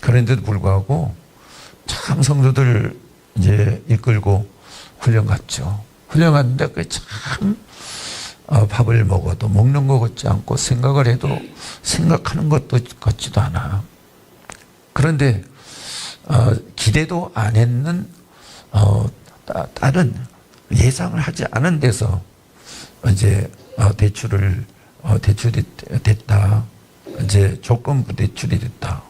그런데도 불구하고 참 성도들 이제 이끌고 훈련 갔죠. 훈련 갔는데 그 참 밥을 먹어도 먹는 것 같지 않고 생각을 해도 생각하는 것도 같지도 않아. 그런데 기대도 안 했는 다른 예상을 하지 않은 데서 이제 대출이 됐다. 이제 조건부 대출이 됐다.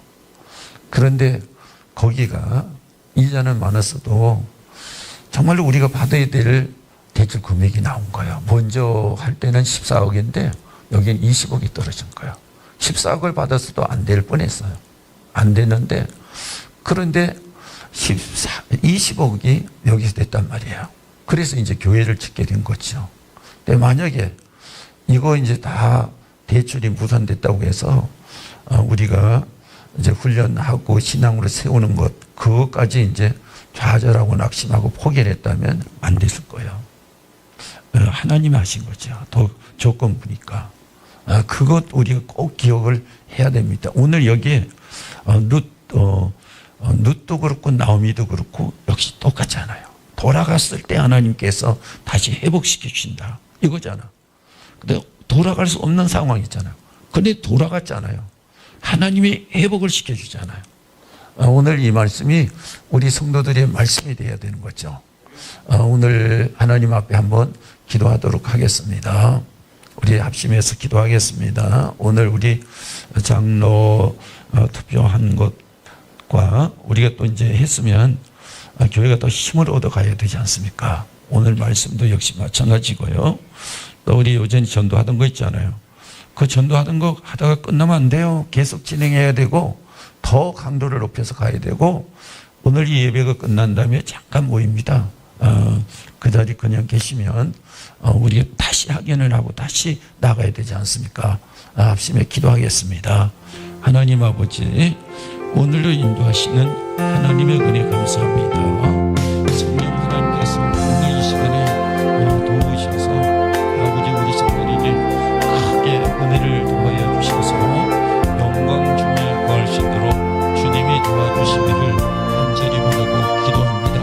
그런데 거기가 이자는 많았어도 정말로 우리가 받아야 될 대출 금액이 나온 거예요. 먼저 할 때는 14억인데 여기는 20억이 떨어진 거예요. 14억을 받았어도 안 될 뻔했어요. 안 되는데 그런데 20억이 여기서 됐단 말이에요. 그래서 이제 교회를 짓게 된 거죠. 근데 만약에 이거 이제 다 대출이 무산됐다고 해서 우리가 이제 훈련하고 신앙으로 세우는 것 그것까지 이제 좌절하고 낙심하고 포기를 했다면 안 됐을 거예요. 하나님이 하신 거죠. 더 조건부니까. 그것 우리가 꼭 기억을 해야 됩니다. 오늘 여기에 룻도 그렇고 나오미도 그렇고 역시 똑같잖아요. 돌아갔을 때 하나님께서 다시 회복시켜 주신다. 이거잖아. 근데 돌아갈 수 없는 상황이잖아요. 근데 돌아갔잖아요. 하나님이 회복을 시켜주잖아요. 오늘 이 말씀이 우리 성도들의 말씀이 되어야 되는 거죠. 오늘 하나님 앞에 한번 기도하도록 하겠습니다. 우리 합심해서 기도하겠습니다. 오늘 우리 장로 투표한 것과 우리가 또 이제 했으면 교회가 더 힘을 얻어가야 되지 않습니까? 오늘 말씀도 역시 마찬가지고요. 또 우리 요전에 전도하던 거 있잖아요. 그 전도하던 거 하다가 끝나면 안 돼요. 계속 진행해야 되고 더 강도를 높여서 가야 되고 오늘 이 예배가 끝난 다음에 잠깐 모입니다. 그 자리 그냥 계시면 우리가 다시 확인을 하고 다시 나가야 되지 않습니까? 합심해 기도하겠습니다. 하나님 아버지 오늘도 인도하시는 하나님의 은혜 감사합니다. 성령 하나님께서 오늘 이 시간에 도우셔서 아버지 우리 성도에게 크게 은혜를 더하여 주셔서 영광 중에 구할 수 있도록 주님이 도와주시기를 간절히 바라고 기도합니다.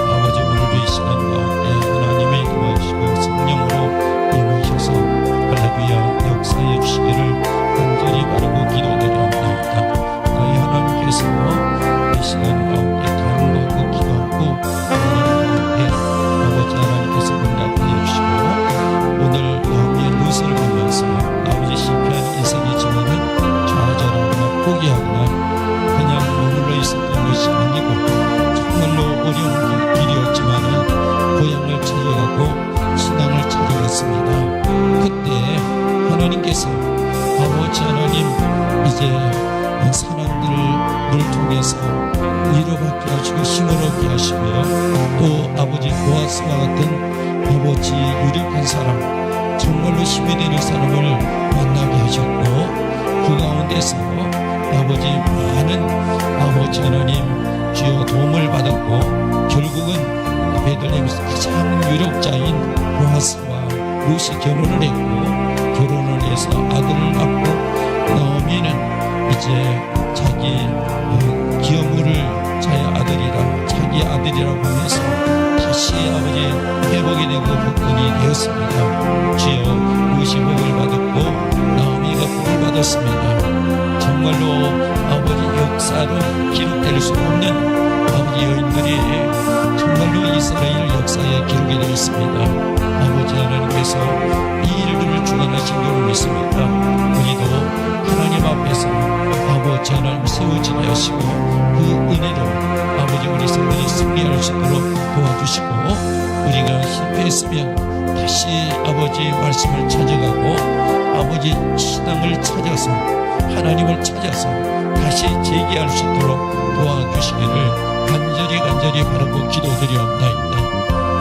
아버지 오늘도 이 시간 가운데 하나님이 도와주시고 성령으로 임하셔서 할렐루야 역사해 주시기를 간절히 바라고 기도드립니다. 나의 하나님께서 이 시간 가운데 간구하고 기도하고 아버지 하나님께서 응답해 주시고 오늘 여기에 룻을 보면서 아버지 실패한 인생이지만은 좌절하거나 포기하거나 그냥 머물러 있었던 것이 아니고 정말로 위로받게 하시고 힘을 얻게 하시고요. 또 아버지 보아스와 같은 아버지 유력한 사람, 정말로 힘이 되는 사람을 만나게 하셨고, 그 가운데서 아버지 많은 아버지 하나님 주여 도움을 받았고, 결국은 베들레헴에서 가장 유력자인 보아스와 룻이 결혼을 했고, 결혼을 해서 아들을 낳고, 나오미는 이제 자기 기어물을 자기 아들이라고 하면서 다시 아버지 회복이 되고 복권이 되었습니다. 주여 룻이 복을 받았고 나오미가 복을 받았습니다. 정말로 아버지 역사로 기록될 수 없는 아버지 여인들이 정말로 이스라엘 역사에 기록이 되었습니다. 아버지 하나님께서 이 일들을 주관하신 줄 믿습니다. 우리도 하나님 앞에서 아버지 하나님 세워지게 하시고 그 은혜로 아버지 우리 성도들이 승리할 수 있도록 도와주시고, 우리가 실패했으면 다시 아버지 말씀을 찾아가고 아버지 신앙을 찾아서 하나님을 찾아서 다시 재기할 수 있도록 도와주시기를 간절히 바라고 기도드리옵나이다.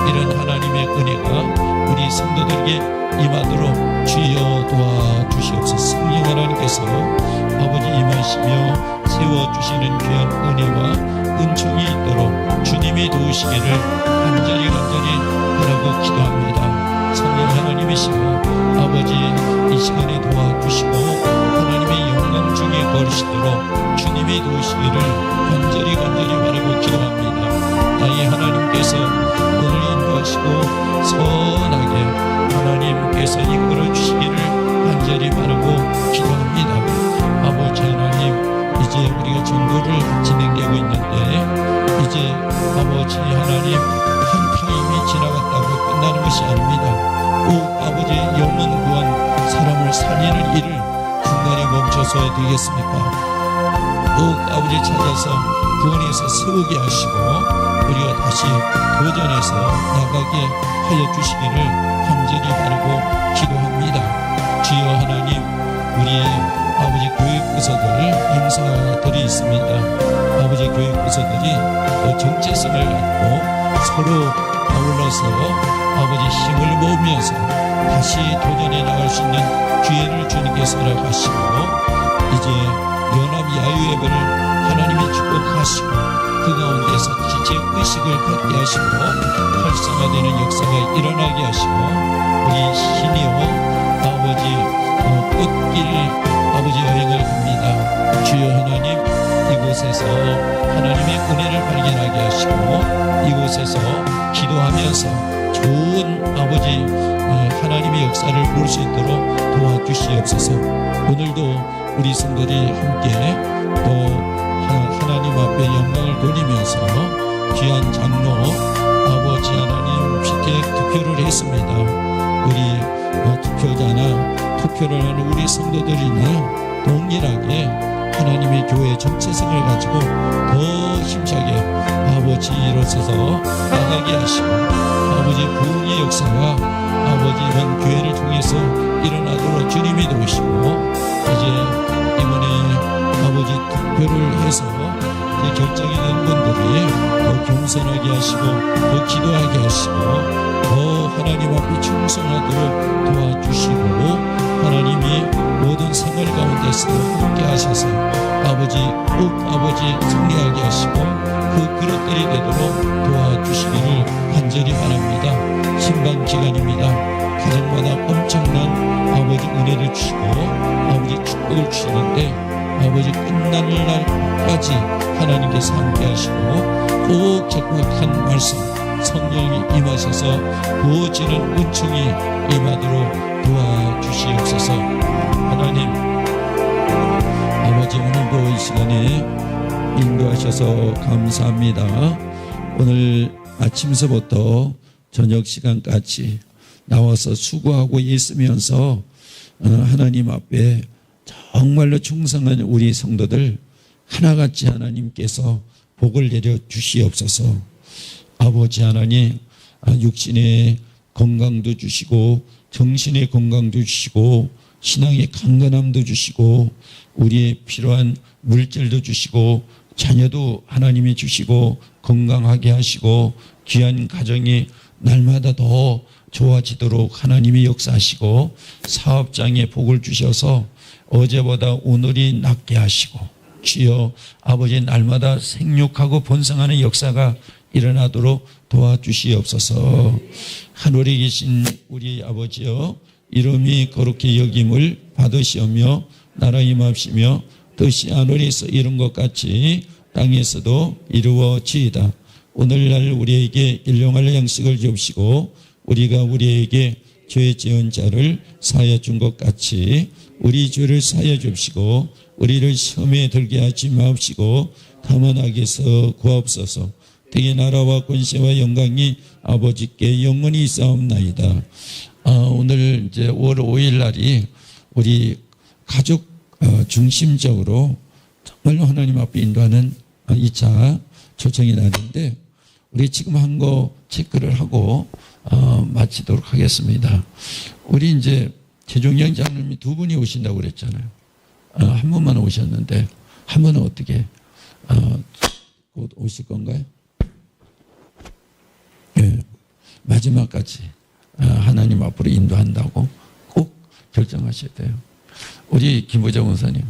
이런 하나님의 은혜가 우리 성도들에게 임하도록 주여 도와주시옵소서. 성령 하나님께서 아버지 임하시며 세워주시는 귀한 은혜와 은총이 있도록 주님이 도우시기를 간절히 바라고 기도합니다. 성령 하나님이시고 아버지 이 시간에 도와주시고 하나님의 영광 중에 거르시도록 주님이 도우시기를 간절히 바라고 기도합니다. 나의 하나님께서 오늘 인도하시고 선하게 하나님께서 이끌어 주시기를 간절히 바라고 기도합니다. 아버지 하나님, 이제 우리가 전도를 진행되고 있는데 이제 아버지 하나님 한 타임이 지나갔다고 끝나는 것이 아닙니다. 꼭 아버지 영혼 구원 사람을 살리는 일을 중간에 멈춰서 되겠습니까? 꼭 아버지 찾아서 구원해서 세우게 하시고 우리가 다시 도전해서 나가게 하여 주시기를 간절히 바라고 기도합니다. 주여 하나님, 우리의 아버지 교회 부서들 행사들이 있습니다. 아버지 교회 부서들이 정체성을 갖고 서로 아울러서 아버지 힘을 모으면서 다시 도전해 나갈 수 있는 기회를 주님께서 허락하시고, 이제 연합 야유예배를 하나님이 축복하시고 그 가운데서 지체의식을 갖게 하시고 활성화되는 역사가 일어나게 하시고, 우리 신이여 아버지 꽃길 아버지 여행을 갑니다. 주여 하나님, 이곳에서 하나님의 은혜를 발견하게 하시고 이곳에서 기도하면서 좋은 아버지 하나님의 역사를 볼 수 있도록 도와주시옵소서. 오늘도 우리 성도들이 함께 또 하나님 앞에 영광을 돌리면서 귀한 장로 아버지 하나님 피택 투표를 했습니다. 우리 투표자나 투표를 하는 우리 성도들이나 동일하게 하나님의 교회 정체성을 가지고 더 힘차게 아버지로서서 나가게 하시고 아버지 부흥의 역사가 아버지 이런 교회를 통해서 일어나도록 주님이 도우시고, 이제 이번에 아버지 투표를 해서 결정이 된 분들이 더 겸손하게 하시고 더 기도하게 하시고 더 하나님 앞에 충성하도록 도와주시고, 하나님이 모든 생활 가운데서 함께 하셔서 아버지 꼭 아버지 승리하게 하시고 그 그릇들이 되도록 도와주시기를 간절히 바랍니다. 신방 기간입니다. 가정마다 엄청난 아버지 은혜를 주시고 아버지 축복을 주시는데 아버지 끝나는 날까지 하나님께서 함께 하시고 꼭 적극한 말씀 성령이 임하셔서 부어지는 은총이 임하도록 도와주시옵소서. 하나님 아버지, 오늘도 이 시간에 인도하셔서 감사합니다. 오늘 아침서부터 저녁 시간까지 나와서 수고하고 있으면서 하나님 앞에 정말로 충성한 우리 성도들 하나같이 하나님께서 복을 내려 주시옵소서. 아버지 하나님, 육신의 건강도 주시고 정신의 건강도 주시고 신앙의 강건함도 주시고 우리의 필요한 물질도 주시고 자녀도 하나님이 주시고 건강하게 하시고 귀한 가정이 날마다 더 좋아지도록 하나님이 역사하시고 사업장에 복을 주셔서 어제보다 오늘이 낫게 하시고 주여 아버지 날마다 생육하고 번성하는 역사가 일어나도록 도와주시옵소서. 하늘에 계신 우리 아버지여 이름이 거룩히 여김을 받으시오며 나라 임합시며 뜻이 하늘에서 이룬 것 같이 땅에서도 이루어지이다. 오늘날 우리에게 일용할 양식을 주옵시고 우리가 우리에게 죄 지은 자를 사하여 준 것 같이 우리 죄를 사하여 주옵시고 우리를 시험에 들게 하지 마옵시고 다만 악에서 구하옵소서. 대의 나라와 권세와 영광이 아버지께 영원히 있사옵나이다. 오늘 이제 5월 5일 날이 우리 가족 중심적으로 정말로 하나님 앞에 인도하는 2차 초청의 날인데 우리 지금 한 거 체크를 하고 마치도록 하겠습니다. 우리 이제 최종영 장로님이 2분이 오신다고 그랬잖아요. 한 분만 오셨는데 한 분은 어떻게 곧 오실 건가요? 네, 마지막까지 하나님 앞으로 인도한다고 꼭 결정하셔야 돼요. 우리 김보정 원사님.